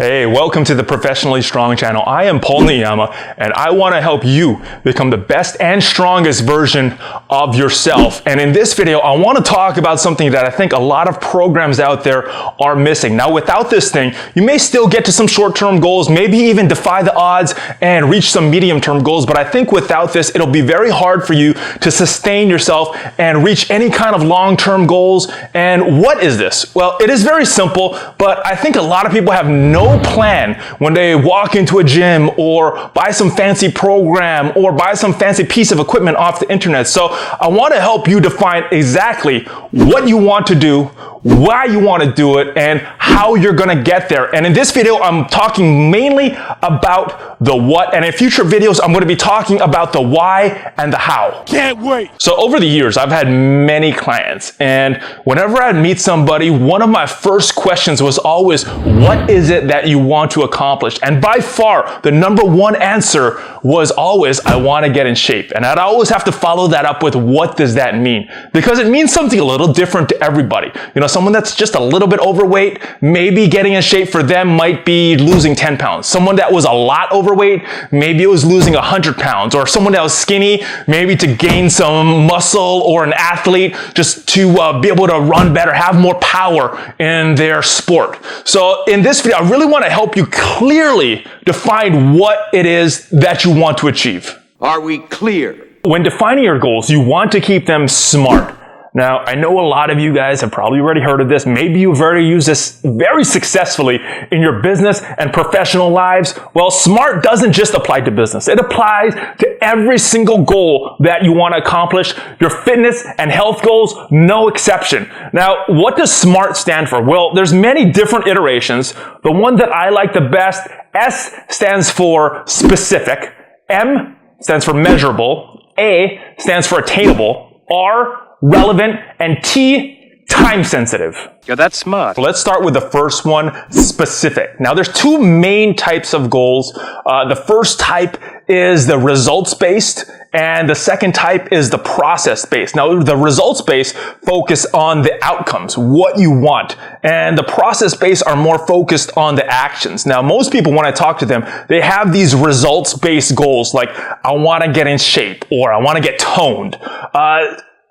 Hey, welcome to the Professionally Strong channel. I am Paul Niyama, and I want to help you become the best and strongest version of yourself. And in this video, I want to talk about something that I think a lot of programs out there are missing. Now, without this thing, you may still get to some short-term goals, maybe even defy the odds and reach some medium-term goals. But I think without this, it'll be very hard for you to sustain yourself and reach any kind of long-term goals. And what is this? Well, it is very simple, but I think a lot of people have no plan when they walk into a gym or buy some fancy program or buy some fancy piece of equipment off the internet. So I want to help you define exactly what you want to do, why you want to do it, and how you're going to get there. And in this video, I'm talking mainly about the what, and in future videos, I'm going to be talking about the why and the how. Can't wait! So over the years, I've had many clients, and whenever I'd meet somebody, one of my first questions was always, what is it that you want to accomplish? And by far, the number one answer was always, I want to get in shape. And I'd always have to follow that up with, what does that mean? Because it means something a little different to everybody. You know, someone that's just a little bit overweight, maybe getting in shape for them might be losing 10 pounds. Someone that was a lot overweight, maybe it was losing 100 pounds. Or someone that was skinny, maybe to gain some muscle, or an athlete just to be able to run better, have more power in their sport. So in this video, I really want to help you clearly define what it is that you want to achieve. Are we clear? When defining your goals, you want to keep them smart. Now, I know a lot of you guys have probably already heard of this. Maybe you've already used this very successfully in your business and professional lives. Well, SMART doesn't just apply to business. It applies to every single goal that you want to accomplish. Your fitness and health goals, no exception. Now, what does SMART stand for? Well, there's many different iterations. The one that I like the best, S stands for specific, M stands for measurable, A stands for attainable, R relevant, and T, time sensitive. Yeah, that's smart. Let's start with the first one, specific. Now, there's two main types of goals. The first type is the results-based, and the second type is the process-based. Now, the results-based focus on the outcomes, what you want, and the process-based are more focused on the actions. Now, most people, when I talk to them, they have these results-based goals, like, I want to get in shape, or I want to get toned.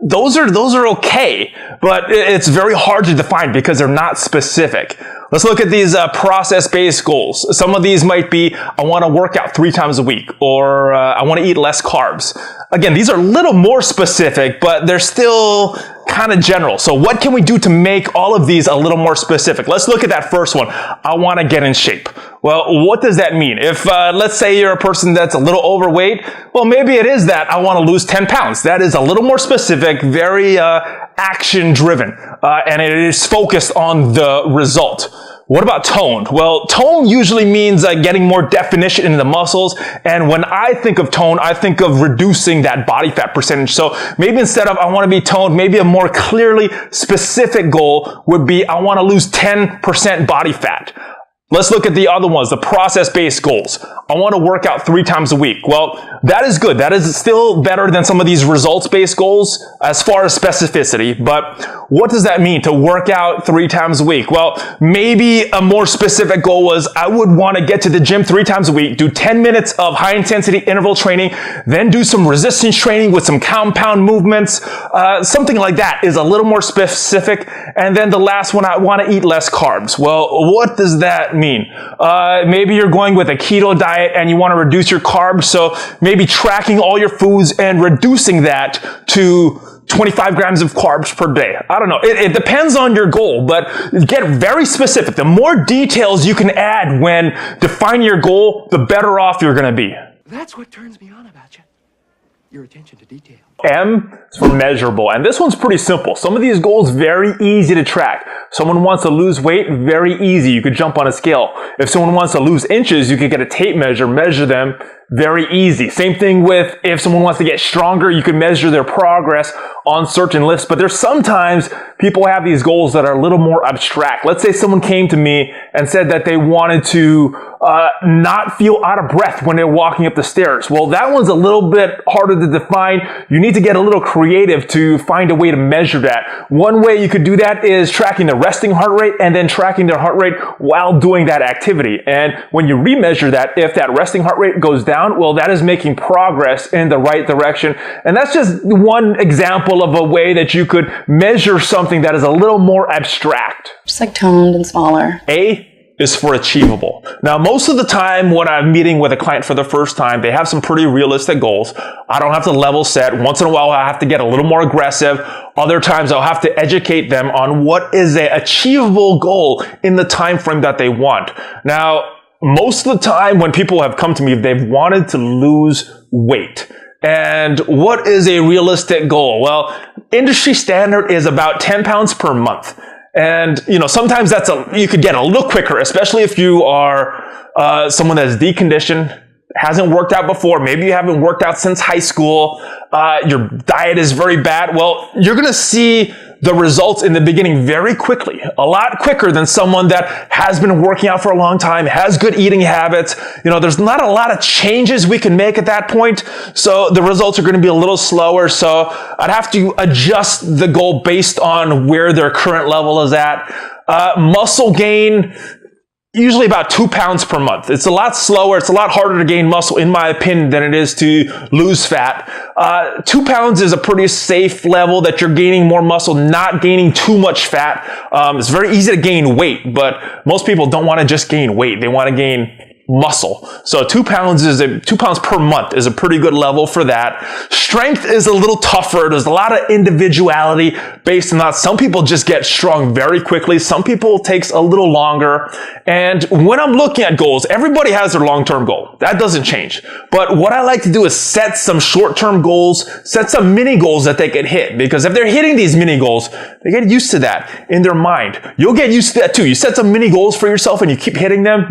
Those are okay, but it's very hard to define because they're not specific. Let's look at these process-based goals. Some of these might be, I want to work out 3 times a week, or I want to eat less carbs. Again, these are a little more specific, but they're still kind of general. So what can we do to make all of these a little more specific? Let's look at that first one. I want to get in shape. Well, what does that mean? If, let's say you're a person that's a little overweight, well, maybe it is that I want to lose 10 pounds. That is a little more specific, very action driven, and it is focused on the result. What about toned? Well, tone usually means getting more definition in the muscles. And when I think of tone, I think of reducing that body fat percentage. So maybe instead of I want to be toned, maybe a more clearly specific goal would be I want to lose 10% body fat. Let's look at the other ones, the process-based goals. I want to work out 3 times a week. Well, that is good. That is still better than some of these results-based goals as far as specificity. But what does that mean to work out 3 times a week? Well, maybe a more specific goal was I would want to get to the gym 3 times a week, do 10 minutes of high-intensity interval training, then do some resistance training with some compound movements. Something like that is a little more specific. And then the last one, I want to eat less carbs. Well, what does that mean? Maybe you're going with a keto diet and you want to reduce your carbs, so maybe tracking all your foods and reducing that to 25 grams of carbs per day. I don't know. It depends on your goal, but get very specific. The more details you can add when defining your goal, the better off you're going to be. That's what turns me on about you. Your attention to detail. M is for measurable, and this one's pretty simple. Some of these goals very easy to track. Someone wants to lose weight, very easy. You could jump on a scale. If someone wants to lose inches, you could get a tape measure, measure them, very easy. Same thing with if someone wants to get stronger, you can measure their progress on certain lifts. But there's sometimes people have these goals that are a little more abstract. Let's say someone came to me and said that they wanted to not feel out of breath when they're walking up the stairs? Well, that one's a little bit harder to define. You need to get a little creative to find a way to measure that. One way you could do that is tracking the resting heart rate and then tracking their heart rate while doing that activity. And when you remeasure that, if that resting heart rate goes down, well, that is making progress in the right direction. And that's just one example of a way that you could measure something that is a little more abstract. Just like toned and smaller. A is for achievable. Now, most of the time when I'm meeting with a client for the first time, they have some pretty realistic goals. I don't have to level set. Once in a while, I have to get a little more aggressive. Other times, I'll have to educate them on what is an achievable goal in the time frame that they want. Now, most of the time when people have come to me, they've wanted to lose weight. And what is a realistic goal? Well, industry standard is about 10 pounds per month. And, sometimes you could get a little quicker, especially if you are someone that's deconditioned, hasn't worked out before. Maybe you haven't worked out since high school. Your diet is very bad. Well, you're going to see the results in the beginning very quickly, a lot quicker than someone that has been working out for a long time, has good eating habits. There's not a lot of changes we can make at that point. So the results are going to be a little slower. So I'd have to adjust the goal based on where their current level is at. Muscle gain, usually about 2 pounds per month. It's a lot slower. It's a lot harder to gain muscle, in my opinion, than it is to lose fat. 2 pounds is a pretty safe level that you're gaining more muscle, not gaining too much fat. It's very easy to gain weight, but most people don't want to just gain weight. They want to gain muscle. So 2 pounds per month is a pretty good level for that. Strength is a little tougher. There's a lot of individuality based on that. Some people just get strong very quickly. Some people it takes a little longer. And when I'm looking at goals, everybody has their long-term goal. That doesn't change. But what I like to do is set some short-term goals, set some mini goals that they can hit. Because if they're hitting these mini goals, they get used to that in their mind. You'll get used to that too. You set some mini goals for yourself and you keep hitting them.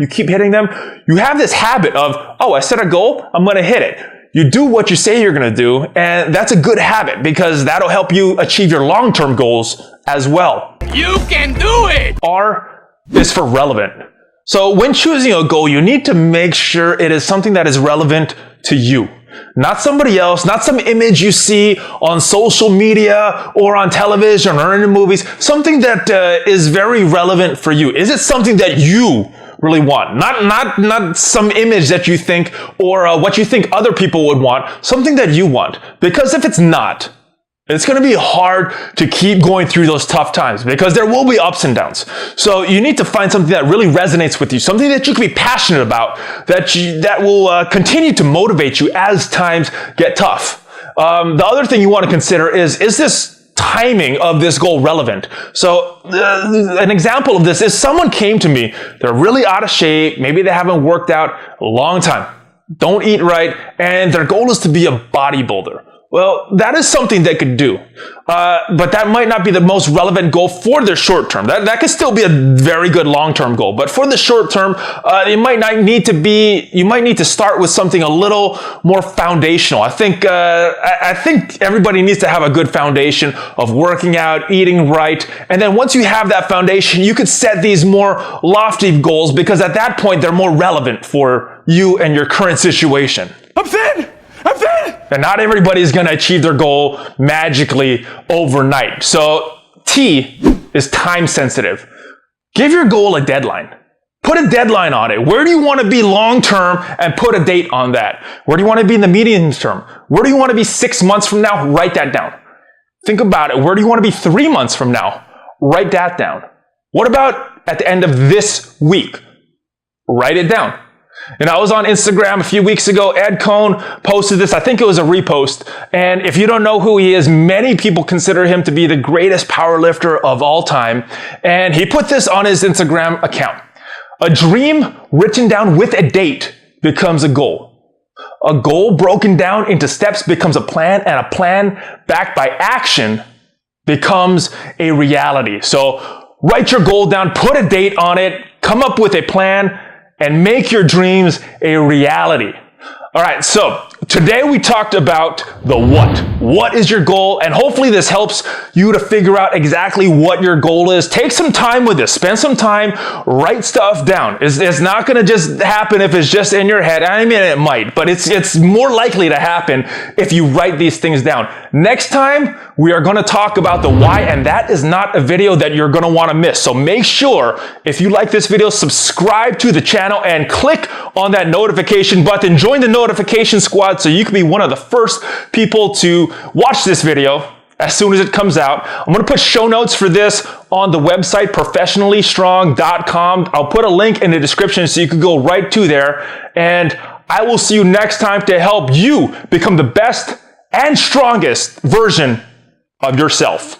You have this habit of, I set a goal, I'm going to hit it. You do what you say you're going to do, and that's a good habit because that'll help you achieve your long-term goals as well. You can do it! R is for relevant. So when choosing a goal, you need to make sure it is something that is relevant to you. Not somebody else, not some image you see on social media or on television or in the movies. Something that is very relevant for you. Is it something that you really want? Not some image that you think or what you think other people would want. Something that you want. Because if it's not, it's going to be hard to keep going through those tough times because there will be ups and downs. So you need to find something that really resonates with you, something that you can be passionate about, that will continue to motivate you as times get tough. The other thing you want to consider is this timing of this goal relevant? So an example of this is someone came to me, they're really out of shape, maybe they haven't worked out a long time, don't eat right, and their goal is to be a bodybuilder. Well, that is something they could do, but that might not be the most relevant goal for the short term. That could still be a very good long-term goal, but for the short term, you might need to start with something a little more foundational. I think everybody needs to have a good foundation of working out, eating right, and then once you have that foundation, you could set these more lofty goals because at that point they're more relevant for you and your current situation. I'm thin! And not everybody is going to achieve their goal magically overnight. So T is time sensitive. Give your goal a deadline. Put a deadline on it. Where do you want to be long term and put a date on that? Where do you want to be in the medium term? Where do you want to be 6 months from now? Write that down. Think about it. Where do you want to be 3 months from now? Write that down. What about at the end of this week? Write it down. And I was on Instagram a few weeks ago. Ed Cohn posted this. I think it was a repost. And if you don't know who he is, many people consider him to be the greatest powerlifter of all time. And he put this on his Instagram account. A dream written down with a date becomes a goal. A goal broken down into steps becomes a plan, and a plan backed by action becomes a reality. So write your goal down, put a date on it, come up with a plan, and make your dreams a reality. All right, so Today we talked about the what. What is your goal? And hopefully this helps you to figure out exactly what your goal is. Take some time with this. Spend some time. Write stuff down. It's not going to just happen if it's just in your head. I mean, it might, but it's more likely to happen if you write these things down. Next time, we are going to talk about the why, and that is not a video that you're going to want to miss. So make sure, if you like this video, subscribe to the channel and click on that notification button. Join the notification squad so you can be one of the first people to watch this video as soon as it comes out. I'm going to put show notes for this on the website, professionallystrong.com. I'll put a link in the description so you can go right to there. And I will see you next time to help you become the best and strongest version of yourself.